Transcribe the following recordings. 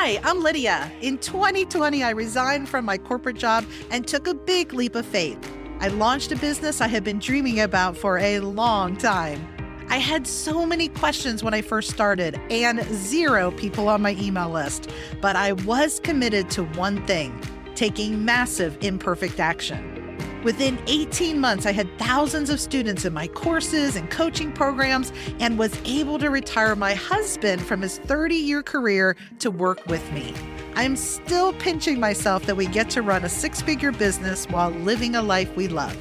Hi, I'm Lydia. In 2020, I resigned from my corporate job and took a big leap of faith. I launched a business I had been dreaming about for a long time. I had so many questions when I first started and 0 people on my email list, but I was committed to one thing: taking massive imperfect action. Within 18 months, I had thousands of students in my courses and coaching programs and was able to retire my husband from his 30-year career to work with me. I'm still pinching myself that we get to run a 6-figure business while living a life we love.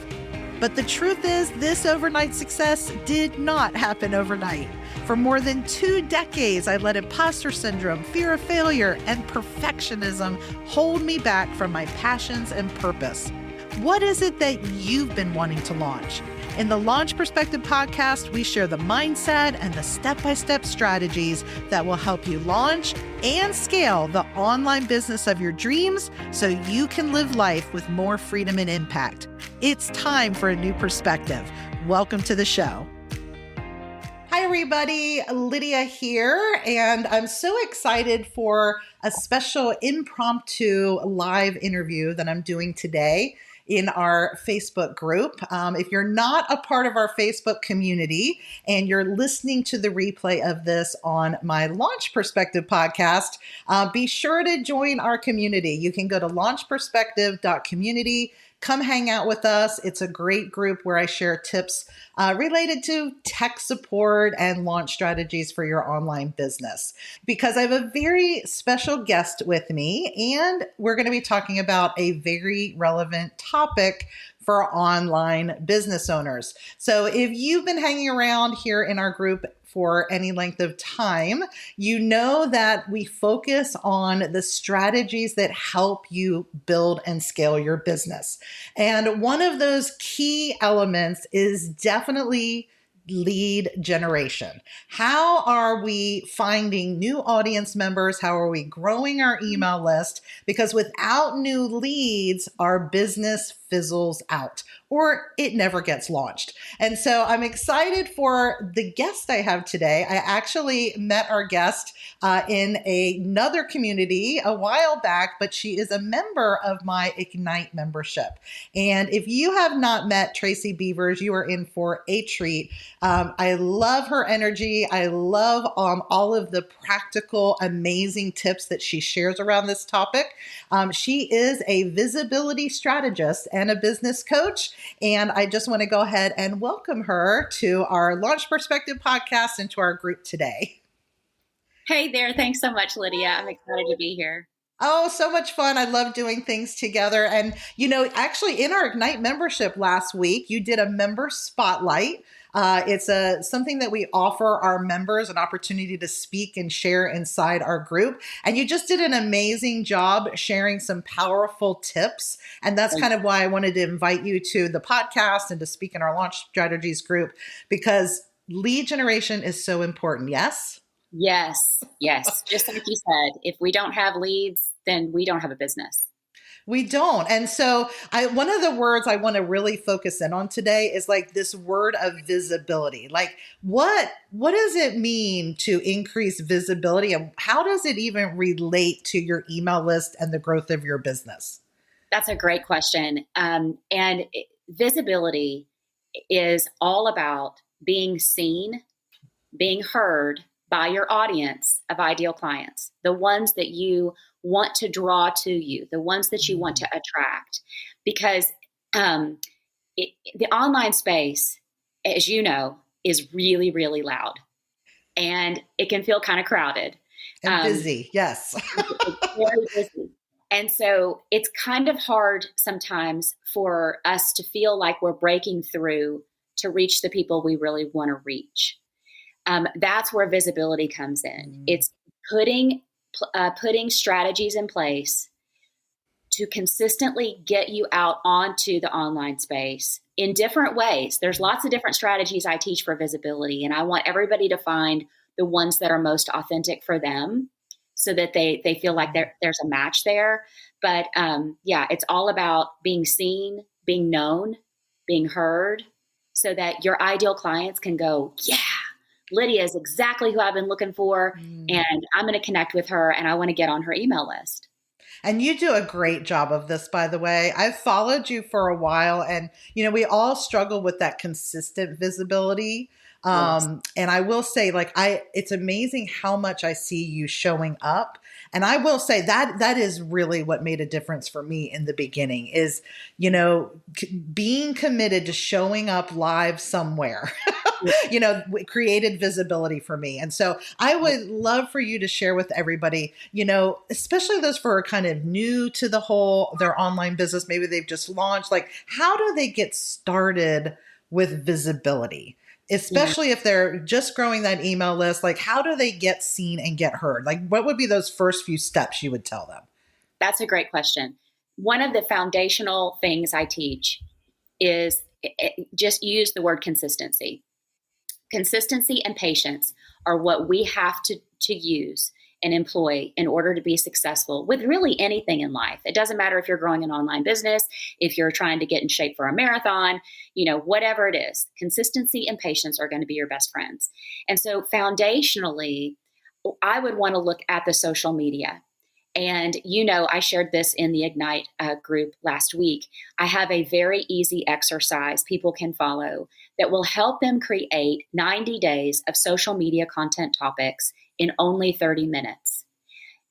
But the truth is, this overnight success did not happen overnight. For more than 2 decades, I let imposter syndrome, fear of failure, and perfectionism hold me back from my passions and purpose. What is it that you've been wanting to launch? In the Launch Perspective podcast, we share the mindset and the step-by-step strategies that will help you launch and scale the online business of your dreams so you can live life with more freedom and impact. It's time for a new perspective. Welcome to the show. Hi, everybody. Lydia here, and I'm so excited for a special impromptu live interview that I'm doing today in our Facebook group. If you're not a part of our Facebook community and you're listening to the replay of this on my Launch Perspective podcast, be sure to join our community. You can go to launchperspective.community. Come hang out with us. It's a great group where I share tips related to tech support and launch strategies for your online business. Because I have a very special guest with me, and we're going to be talking about a very relevant topic for online business owners. So if you've been hanging around here in our group for any length of time, you know that we focus on the strategies that help you build and scale your business. And one of those key elements is definitely lead generation. How are we finding new audience members? How are we growing our email list? Because without new leads, our business fizzles out or it never gets launched. And so I'm excited for the guest I have today. I actually met our guest in another community a while back, but she is a member of my Ignite membership. And if you have not met Tracy Beavers, you are in for a treat. I love her energy. I love all of the practical, amazing tips that she shares around this topic. She is a visibility strategist and a business coach. And I just want to go ahead and welcome her to our Launch Perspective podcast and to our group today. Hey there. Thanks so much, Lydia. I'm excited to be here. Oh, so much fun. I love doing things together. And, actually in our Ignite membership last week, you did a member spotlight. It's something that we offer our members an opportunity to speak and share inside our group. And you just did an amazing job sharing some powerful tips. And that's kind of why I wanted to invite you to the podcast and to speak in our Launch Strategies group, because lead generation is so important. Yes? Yes. Just like you said, if we don't have leads, then we don't have a business. We don't. And so one of the words I want to really focus in on today is like this word of visibility. Like what does it mean to increase visibility, and how does it even relate to your email list and the growth of your business? That's a great question. Visibility is all about being seen, being heard by your audience of ideal clients, the ones that you want to draw to you, the ones that you want to attract. Because the online space, as you know, is really, really loud. And it can feel kind of crowded. And busy, yes. It's very busy. And so it's kind of hard sometimes for us to feel like we're breaking through to reach the people we really want to reach. That's where visibility comes in. It's putting strategies in place to consistently get you out onto the online space in different ways. There's lots of different strategies I teach for visibility, and I want everybody to find the ones that are most authentic for them so that they feel like there's a match there. But it's all about being seen, being known, being heard, so that your ideal clients can go, yeah, Lydia is exactly who I've been looking for, and I'm going to connect with her, and I want to get on her email list. And you do a great job of this, by the way. I've followed you for a while, and we all struggle with that consistent visibility. Yes. And I will say, it's amazing how much I see you showing up. And I will say that is really what made a difference for me in the beginning is, being committed to showing up live somewhere. Created visibility for me. And so I would love for you to share with everybody, especially those who are kind of new to their online business. Maybe they've just launched, how do they get started with visibility? Especially if they're just growing that email list, how do they get seen and get heard? What would be those first few steps you would tell them? That's a great question. One of the foundational things I teach is just use the word consistency. Consistency and patience are what we have to use and employ in order to be successful with really anything in life. It doesn't matter if you're growing an online business, if you're trying to get in shape for a marathon, whatever it is, consistency and patience are going to be your best friends. And so foundationally, I would want to look at the social media. And, I shared this in the Ignite group last week. I have a very easy exercise people can follow that will help them create 90 days of social media content topics in only 30 minutes.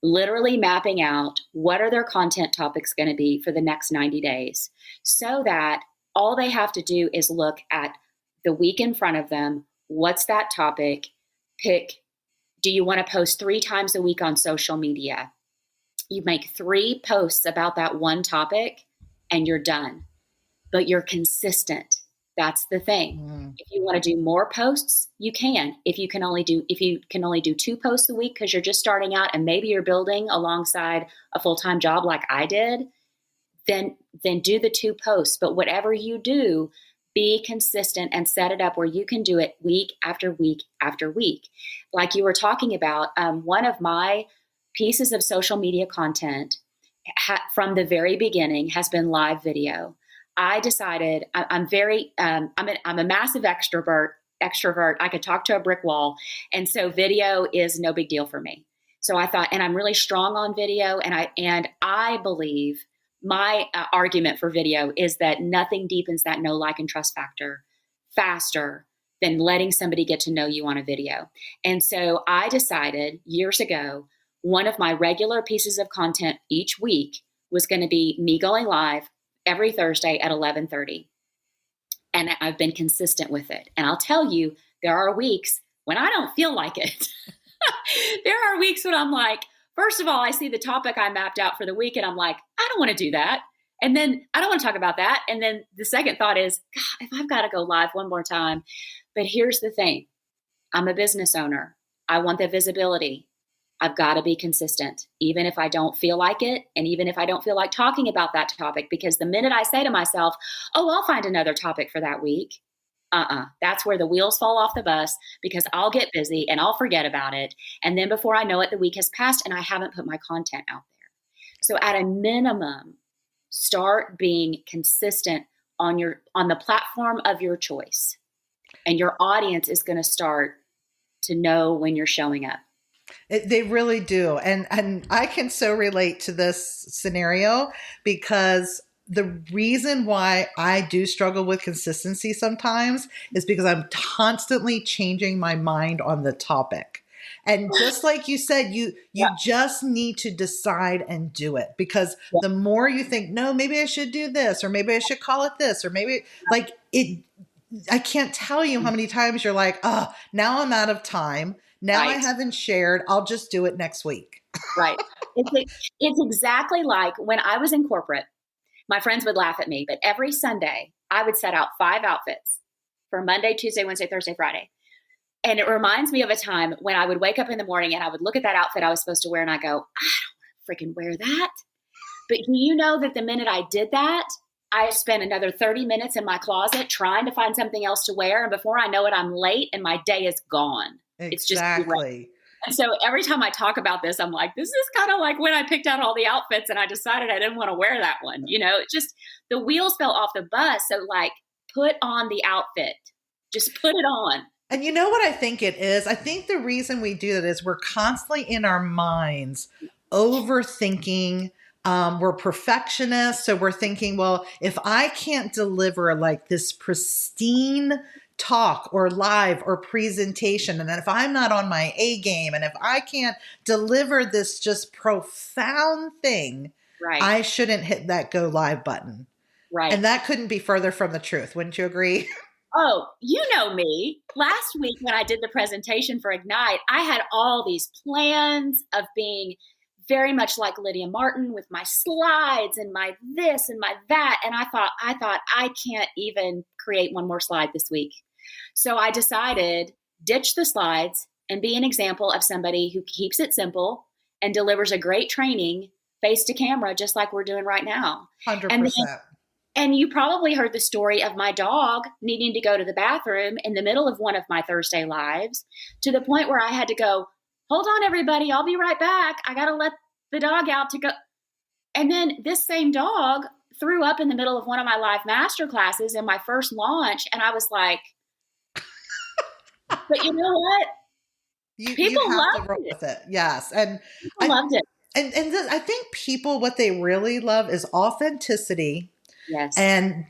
Literally mapping out what are their content topics going to be for the next 90 days so that all they have to do is look at the week in front of them. What's that topic? Pick, do you want to post 3 times a week on social media? You make 3 posts about that one topic and you're done, but you're consistent. That's the thing. If you want to do more posts, you can. If you can only do 2 posts a week because you're just starting out and maybe you're building alongside a full-time job like I did, then do the 2 posts. But whatever you do, be consistent and set it up where you can do it week after week after week. Like you were talking about, one of my pieces of social media content from the very beginning has been live video. I decided I'm a massive extrovert. I could talk to a brick wall. And so video is no big deal for me. So I thought, and I'm really strong on video. And I believe my argument for video is that nothing deepens that know, like, and trust factor faster than letting somebody get to know you on a video. And so I decided years ago, one of my regular pieces of content each week was going to be me going live every Thursday at 11:30. And I've been consistent with it. And I'll tell you, there are weeks when I don't feel like it. There are weeks when I'm like, first of all, I see the topic I mapped out for the week and I'm like, I don't want to do that. And then I don't want to talk about that. And then the second thought is, God, if I've got to go live one more time. But here's the thing. I'm a business owner. I want the visibility. I've got to be consistent, even if I don't feel like it. And even if I don't feel like talking about that topic, because the minute I say to myself, oh, I'll find another topic for that week. That's where the wheels fall off the bus because I'll get busy and I'll forget about it. And then before I know it, the week has passed and I haven't put my content out there. So at a minimum, start being consistent on the platform of your choice. And your audience is going to start to know when you're showing up. They really do. And I can so relate to this scenario because the reason why I do struggle with consistency sometimes is because I'm constantly changing my mind on the topic. And just like you said, you just need to decide and do it because the more you think, no, maybe I should do this, or maybe I should call it this, or maybe I can't tell you how many times you're like, oh, now I'm out of time. Now I haven't shared. I'll just do it next week. Right. It's exactly like when I was in corporate, my friends would laugh at me, but every Sunday I would set out 5 outfits for Monday, Tuesday, Wednesday, Thursday, Friday. And it reminds me of a time when I would wake up in the morning and I would look at that outfit I was supposed to wear and I go, I don't freaking wear that. But do you know that the minute I did that, I spent another 30 minutes in my closet trying to find something else to wear. And before I know it, I'm late and my day is gone. Exactly. And so every time I talk about this, I'm like, this is kind of like when I picked out all the outfits and I decided I didn't want to wear that one. It just, the wheels fell off the bus. So put on the outfit, just put it on. And you know what I think it is? I think the reason we do that is we're constantly in our minds overthinking. We're perfectionists. So we're thinking, well, if I can't deliver like this pristine talk or live or presentation, and then if I'm not on my A game, and if I can't deliver this just profound thing, Right. I shouldn't hit that go live button. Right. And that couldn't be further from the truth. Wouldn't you agree? Oh, you know me. Last week when I did the presentation for Ignite, I had all these plans of being very much like Lydia Martin with my slides and my this and my that. And I thought I can't even create one more slide this week. So I decided ditch the slides and be an example of somebody who keeps it simple and delivers a great training face to camera, just like we're doing right now. 100%. And you probably heard the story of my dog needing to go to the bathroom in the middle of one of my Thursday lives, to the point where I had to go, hold on, everybody, I'll be right back. I got to let the dog out to go. And then this same dog threw up in the middle of one of my live master classes in my first launch. And I was like, but you know what? People loved it. With it. Yes. And people loved it. And I think people, what they really love is authenticity. Yes. And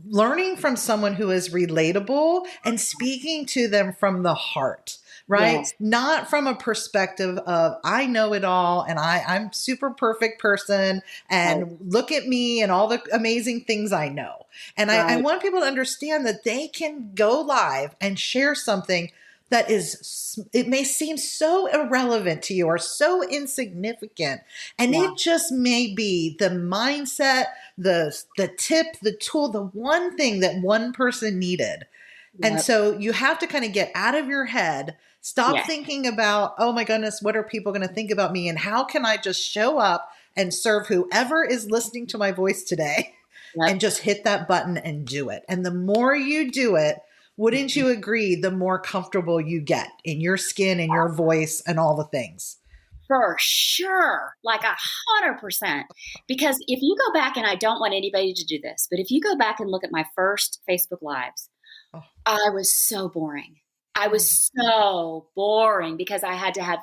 learning from someone who is relatable and speaking to them from the heart, right? Yes. Not from a perspective of, I know it all and I'm super perfect person and look at me and all the amazing things I know. And I want people to understand that they can go live and share something that is, it may seem so irrelevant to you or so insignificant. And it just may be the mindset, the tip, the tool, the one thing that one person needed. Yep. And so you have to kind of get out of your head, stop thinking about, oh my goodness, what are people going to think about me? And how can I just show up and serve whoever is listening to my voice today and just hit that button and do it. And the more you do it, wouldn't you agree, the more comfortable you get in your skin and your voice and all the things? For sure. Like 100%. Because if you go back, and I don't want anybody to do this, but if you go back and look at my first Facebook Lives, I was so boring. I was so boring because I had to have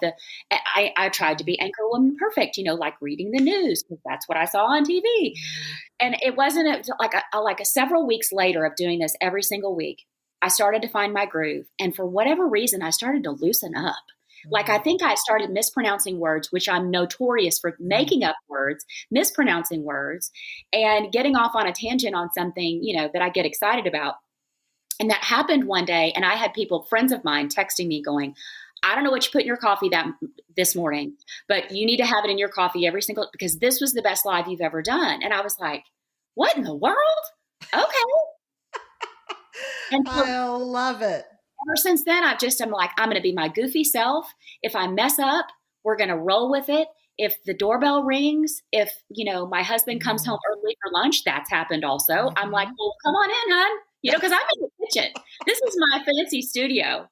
I tried to be anchor woman perfect, like reading the news because that's what I saw on TV. And it wasn't like a several weeks later of doing this every single week, I started to find my groove. And for whatever reason, I started to loosen up. Like, I think I started mispronouncing words, which I'm notorious for making up words, mispronouncing words, and getting off on a tangent on something, that I get excited about. And that happened one day. And I had friends of mine texting me going, I don't know what you put in your coffee this morning, but you need to have it in your coffee because this was the best live you've ever done. And I was like, what in the world? Okay. And I love it. Ever since then, I'm like, I'm going to be my goofy self. If I mess up, we're going to roll with it. If the doorbell rings, if, my husband comes home early for lunch, that's happened also. I'm like, well, come on in, hon, because I'm in the kitchen. This is my fancy studio.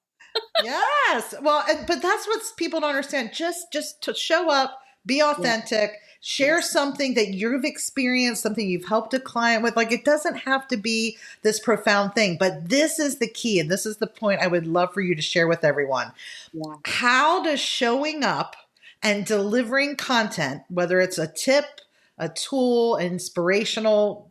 Yes. Well, but that's what people don't understand. Just to show up, be authentic. Share something that you've experienced, something you've helped a client with. Like, it doesn't have to be this profound thing, but this is the key. And this is the point I would love for you to share with everyone. Yeah. How does showing up and delivering content, whether it's a tip, a tool, an inspirational,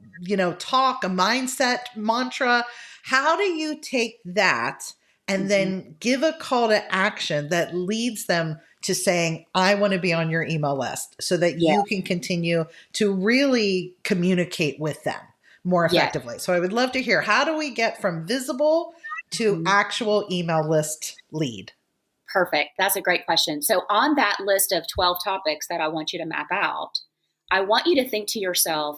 talk, a mindset, mantra, how do you take that and then give a call to action that leads them to saying, I want to be on your email list so that you can continue to really communicate with them more effectively. So I would love to hear, how do we get from visible to actual email list lead? Perfect. That's a great question. So on that list of 12 topics that I want you to map out, I want you to think to yourself,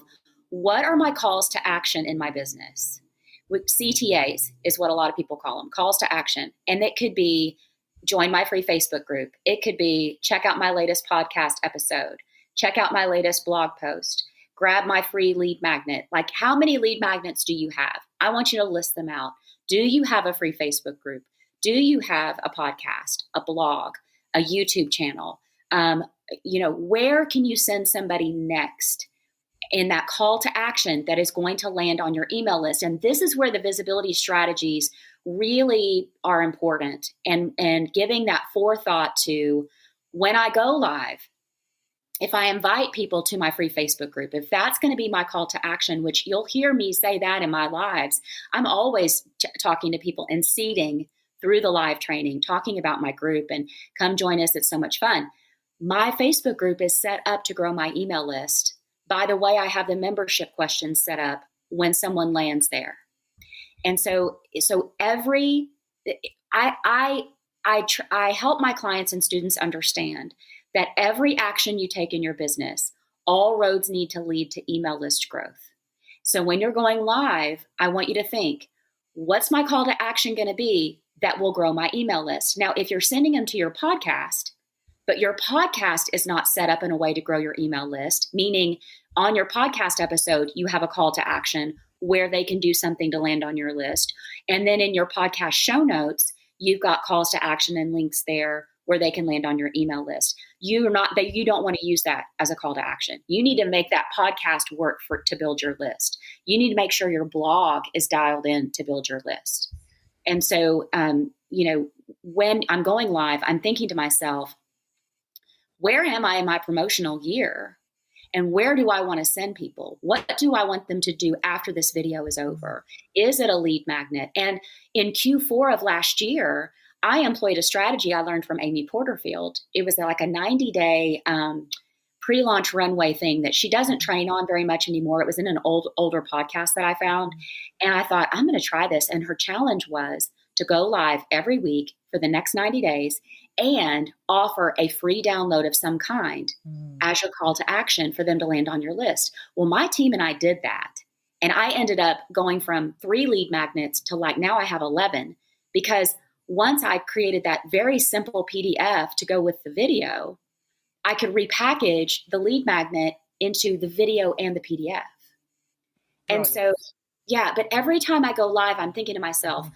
what are my calls to action in my business? With CTAs is what a lot of people call them, calls to action. And it could be join my free Facebook group. It could be check out my latest podcast episode, check out my latest blog post, grab my free lead magnet. Like, how many lead magnets do you have? I want you to list them out. Do you have a free Facebook group? Do you have a podcast, a blog, a YouTube channel? Where can you send somebody next? in that call to action that is going to land on your email list. And this is where the visibility strategies really are important, and giving that forethought to when I go live. If I invite people to my free Facebook group, if that's going to be my call to action, which you'll hear me say that in my lives, I'm always talking to people and seeding through the live training, talking about my group and come join us. It's so much fun. My Facebook group is set up to grow my email list. By the way, I have the membership questions set up when someone lands there. And so I help my clients and students understand that every action you take in your business, all roads need to lead to email list growth. So when you're going live, I want you to think, what's my call to action going to be that will grow my email list? Now, if you're sending them to your podcast, but your podcast is not set up in a way to grow your email list, meaning on your podcast episode, you have a call to action where they can do something to land on your list. And then in your podcast show notes, you've got calls to action and links there where they can land on your email list. You don't want to use that as a call to action. You need to make that podcast work to build your list. You need to make sure your blog is dialed in to build your list. And so, when I'm going live, I'm thinking to myself, where am I in my promotional year? And where do I want to send people? What do I want them to do after this video is over? Is it a lead magnet? And in Q4 of last year, I employed a strategy I learned from Amy Porterfield. It was like a 90-day pre-launch runway thing that she doesn't train on very much anymore. It was in an older podcast that I found. And I thought, I'm going to try this. And her challenge was to go live every week for the next 90 days and offer a free download of some kind as your call to action for them to land on your list. Well, my team and I did that. And I ended up going from 3 lead magnets to now I have 11, because once I created that very simple PDF to go with the video, I could repackage the lead magnet into the video and the PDF. And so, but every time I go live, I'm thinking to myself,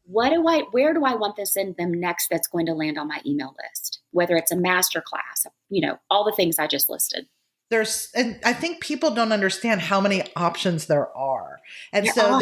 where do I want to send them next that's going to land on my email list? Whether it's a master class, all the things I just listed. And I think people don't understand how many options there are. And so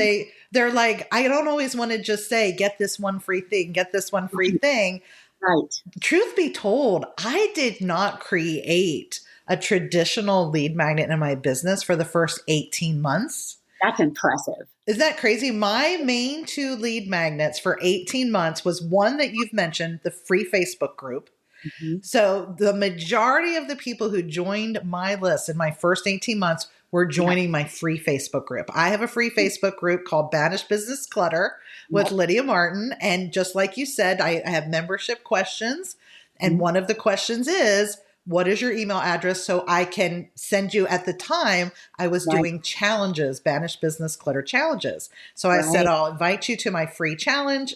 they're like, I don't always want to just say, get this one free thing, get this one free thing. Right. Truth be told, I did not create a traditional lead magnet in my business for the first 18 months. That's impressive. Isn't that crazy? My main 2 lead magnets for 18 months was one that you've mentioned, the free Facebook group. Mm-hmm. So the majority of the people who joined my list in my first 18 months were joining my free Facebook group. I have a free Facebook group called Banish Business Clutter with Lydia Martin. And just like you said, I have membership questions. And one of the questions is, what is your email address so I can send you? At the time, I was doing challenges, Banish Business Clutter challenges. So I said, I'll invite you to my free challenge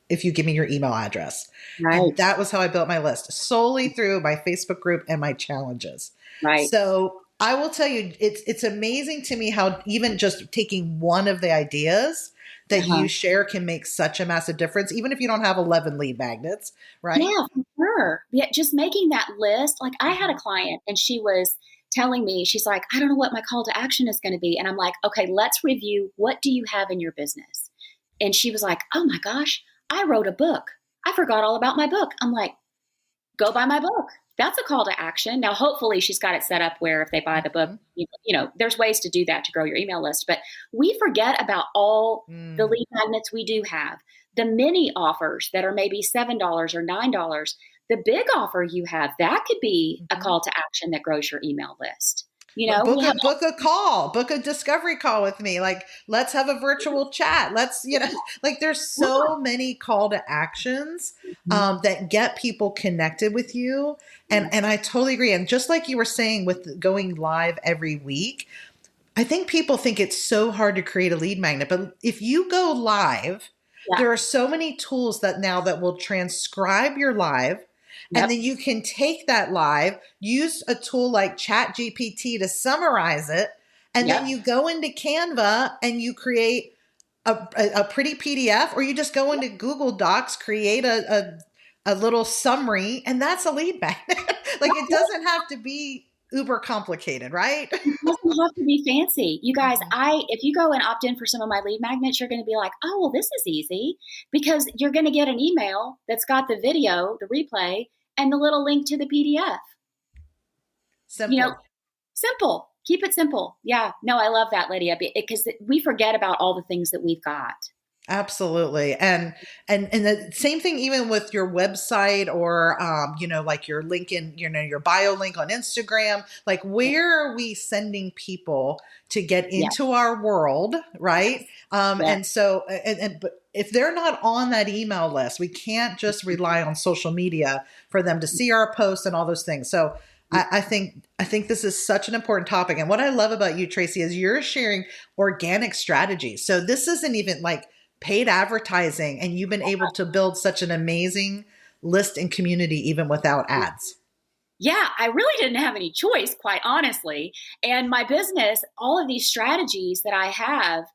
if you give me your email address. Right. And that was how I built my list, solely through my Facebook group and my challenges. Right. So I will tell you, it's amazing to me how even just taking one of the ideas that you share can make such a massive difference, even if you don't have 11 lead magnets, right? Yeah, for sure. Yeah, just making that list. Like, I had a client and she was telling me, she's like, I don't know what my call to action is going to be. And I'm like, okay, let's review. What do you have in your business? And she was like, oh my gosh, I wrote a book. I forgot all about my book. I'm like, go buy my book. That's a call to action. Now, hopefully she's got it set up where if they buy the book, there's ways to do that to grow your email list. But we forget about all the lead magnets we do have. The mini offers that are maybe $7 or $9. The big offer you have, that could be a call to action that grows your email list. Book a call, book a discovery call with me. Like, let's have a virtual chat. Let's, there's so many call to actions that get people connected with you. And I totally agree. And just like you were saying with going live every week, I think people think it's so hard to create a lead magnet. But if you go live, there are so many tools that will transcribe your live. Yep. And then you can take that live, use a tool like ChatGPT to summarize it. And then you go into Canva and you create a pretty PDF, or you just go into Google Docs, create a little summary, and that's a lead magnet. It doesn't have to be uber complicated, right? It doesn't have to be fancy. You guys, if you go and opt in for some of my lead magnets, you're going to be like, oh, well, this is easy, because you're going to get an email that's got the video, the replay, and the little link to the PDF. Simple. Simple. Keep it simple. Yeah. No, I love that, Lydia, because we forget about all the things that we've got. Absolutely. And the same thing, even with your website or, like your link in, your bio link on Instagram, like where are we sending people to get into our world? Right. And so, but if they're not on that email list, we can't just rely on social media for them to see our posts and all those things. So I think this is such an important topic. And what I love about you, Tracy, is you're sharing organic strategies. So this isn't even like paid advertising, and you've been able to build such an amazing list and community even without ads. Yeah, I really didn't have any choice, quite honestly. And my business, all of these strategies that I have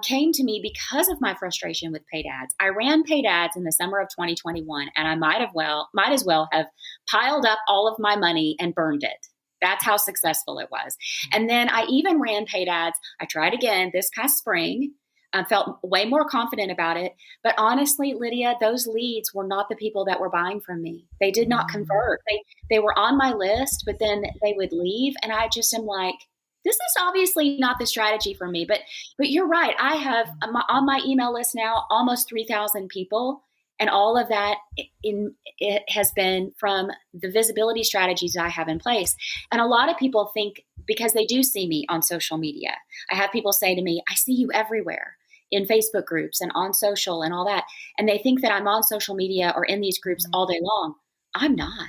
came to me because of my frustration with paid ads. I ran paid ads in the summer of 2021, and I might as well have piled up all of my money and burned it. That's how successful it was. And then I even ran paid ads. I tried again this past spring. I felt way more confident about it. But honestly, Lydia, those leads were not the people that were buying from me. They did not convert. They were on my list, but then they would leave. And I just am like, this is obviously not the strategy for me. But you're right. I have on my email list now almost 3,000 people. And all of that it has been from the visibility strategies I have in place. And a lot of people think, because they do see me on social media, I have people say to me, I see you everywhere in Facebook groups and on social and all that. And they think that I'm on social media or in these groups all day long. I'm not.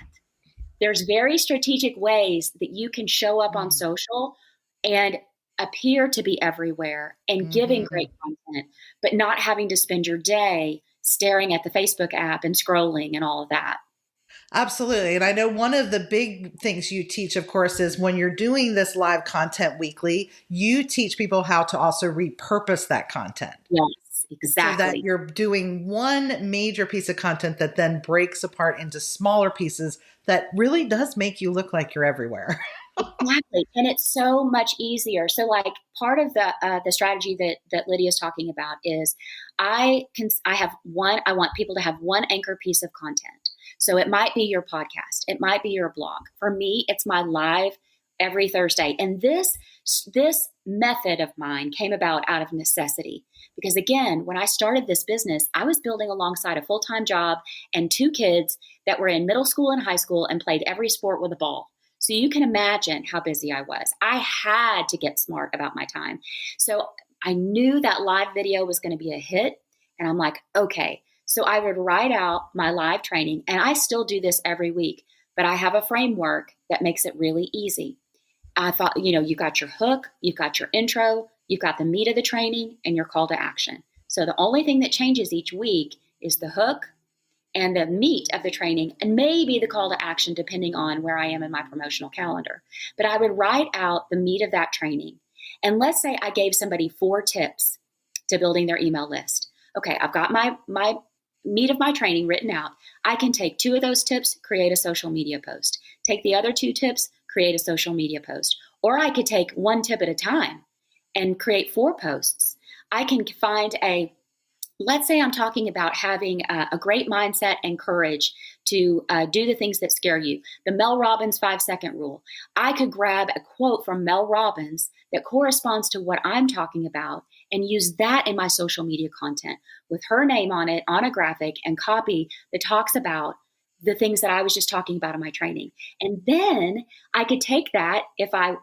There's very strategic ways that you can show up on social and appear to be everywhere and giving great content, but not having to spend your day staring at the Facebook app and scrolling and all of that. Absolutely. And I know one of the big things you teach, of course, is when you're doing this live content weekly, you teach people how to also repurpose that content. Yes, exactly. So that you're doing one major piece of content that then breaks apart into smaller pieces that really does make you look like you're everywhere. Exactly. And it's so much easier. So like part of the strategy that Lydia is talking about is I want people to have one anchor piece of content. So it might be your podcast. It might be your blog. For me, it's my live every Thursday. And this method of mine came about out of necessity. Because again, when I started this business, I was building alongside a full-time job and 2 kids that were in middle school and high school and played every sport with a ball. So you can imagine how busy I was. I had to get smart about my time. So I knew that live video was going to be a hit. And I'm like, okay. So I would write out my live training, and I still do this every week, but I have a framework that makes it really easy. I thought, you've got your hook, you've got your intro, you've got the meat of the training, and your call to action. So the only thing that changes each week is the hook and the meat of the training, and maybe the call to action, depending on where I am in my promotional calendar. But I would write out the meat of that training. And let's say I gave somebody 4 tips to building their email list. Okay, I've got my meat of my training written out. I can take 2 of those tips, create a social media post. Take the other 2 tips, create a social media post. Or I could take 1 tip at a time and create 4 posts. I can find let's say I'm talking about having a great mindset and courage to do the things that scare you. The Mel Robbins 5-second rule. I could grab a quote from Mel Robbins that corresponds to what I'm talking about and use that in my social media content with her name on it, on a graphic, and copy that talks about the things that I was just talking about in my training. And then I could take that if I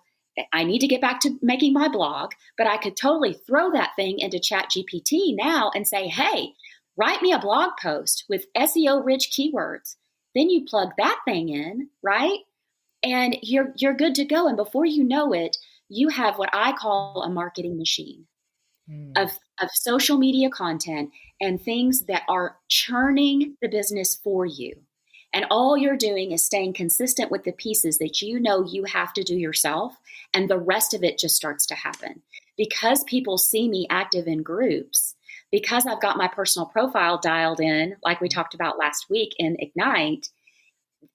need to get back to making my blog, but I could totally throw that thing into ChatGPT now and say, hey, write me a blog post with SEO rich keywords. Then you plug that thing in, right? And you're good to go. And before you know it, you have what I call a marketing machine of social media content and things that are churning the business for you. And all you're doing is staying consistent with the pieces that you know you have to do yourself. And the rest of it just starts to happen. Because people see me active in groups, because I've got my personal profile dialed in, like we talked about last week in Ignite,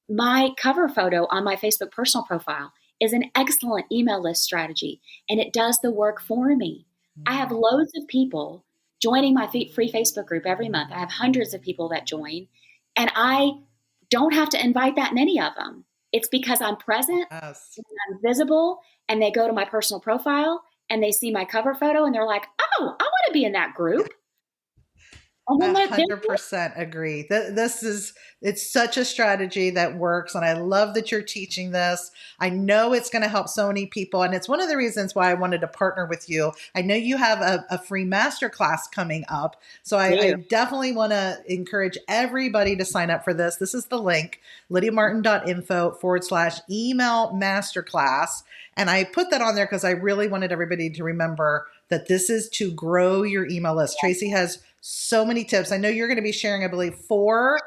my cover photo on my Facebook personal profile, is an excellent email list strategy, and it does the work for me. I have loads of people joining my free Facebook group every month. I have hundreds of people that join, and I don't have to invite that many of them. It's because I'm present, Yes. and I'm visible, and they go to my personal profile and they see my cover photo and they're like, oh, I want to be in that group. And then 100% agree. It's such a strategy that works. And I love that you're teaching this. I know it's going to help so many people. And it's one of the reasons why I wanted to partner with you. I know you have a free masterclass coming up. So I definitely want to encourage everybody to sign up for this. This is the link, lydiamartin.info/email masterclass. And I put that on there because I really wanted everybody to remember that this is to grow your email list. Tracy has so many tips. I know you're going to be sharing, I believe, 4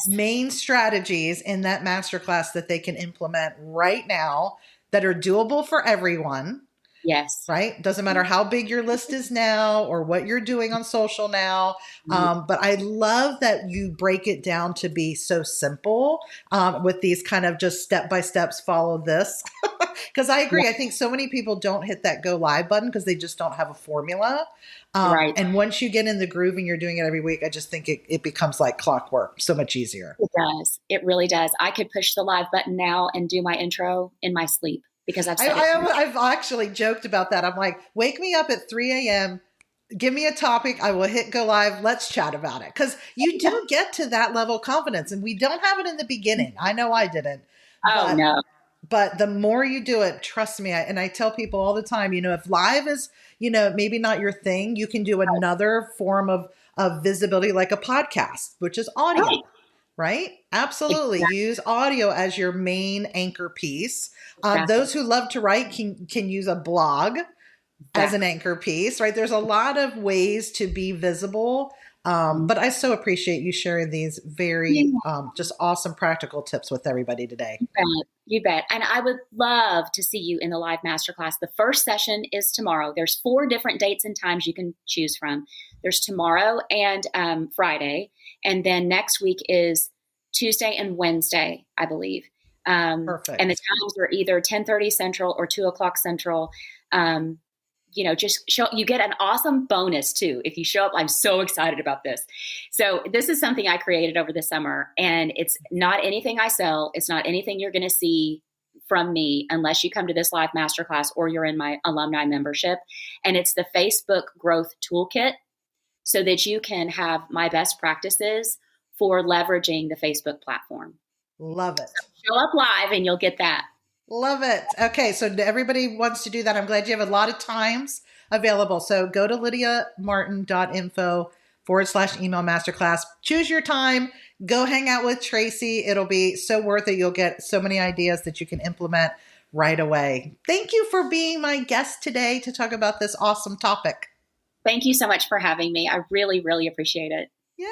main strategies in that masterclass that they can implement right now that are doable for everyone. Yes. Right? Doesn't matter how big your list is now or what you're doing on social now. But I love that you break it down to be so simple with these kind of just step-by-steps, follow this. Because I agree. I think so many people don't hit that go live button because they just don't have a formula. Right. And once you get in the groove and you're doing it every week, I just think it becomes like clockwork, so much easier. It does. It really does. I could push the live button now and do my intro in my sleep because I've actually joked about that. I'm like, wake me up at 3 a.m., give me a topic, I will hit go live, let's chat about it. Because you do get to that level of confidence, and we don't have it in the beginning. I know I didn't. No. But the more you do it, trust me, and I tell people all the time, if live is, maybe not your thing, you can do another form of visibility, like a podcast, which is audio, right? Absolutely. Exactly. Use audio as your main anchor piece. Exactly. Those who love to write can use a blog as an anchor piece, right? There's a lot of ways to be visible. But I so appreciate you sharing these very just awesome practical tips with everybody today. You bet. And I would love to see you in the live masterclass. The first session is tomorrow. There's 4 different dates and times you can choose from. There's tomorrow and Friday. And then next week is Tuesday and Wednesday, I believe. Perfect. And the times are either 10:30 Central or 2 o'clock Central. Just show, you get an awesome bonus too. If you show up, I'm so excited about this. So this is something I created over the summer, and it's not anything I sell. It's not anything you're going to see from me unless you come to this live masterclass or you're in my alumni membership. And it's the Facebook Growth Toolkit so that you can have my best practices for leveraging the Facebook platform. Love it. So show up live and you'll get that. Love it. Okay. So everybody wants to do that. I'm glad you have a lot of times available. So go to lydiamartin.info/email masterclass. Choose your time. Go hang out with Tracy. It'll be so worth it. You'll get so many ideas that you can implement right away. Thank you for being my guest today to talk about this awesome topic. Thank you so much for having me. I really, really appreciate it. Yay.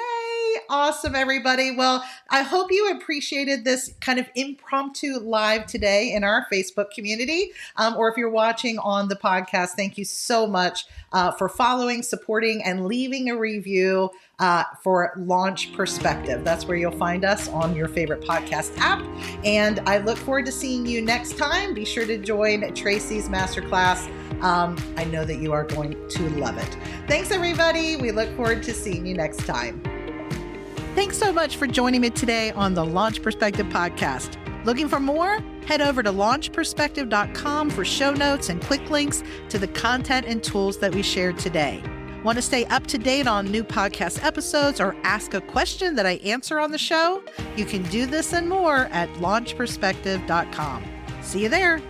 Awesome, everybody. Well, I hope you appreciated this kind of impromptu live today in our Facebook community. Or if you're watching on the podcast, thank you so much for following, supporting, and leaving a review for Launch Perspective. That's where you'll find us on your favorite podcast app. And I look forward to seeing you next time. Be sure to join Tracy's masterclass. I know that you are going to love it. Thanks, everybody. We look forward to seeing you next time. Thanks so much for joining me today on the Launch Perspective podcast. Looking for more? Head over to launchperspective.com for show notes and quick links to the content and tools that we shared today. Want to stay up to date on new podcast episodes or ask a question that I answer on the show? You can do this and more at launchperspective.com. See you there.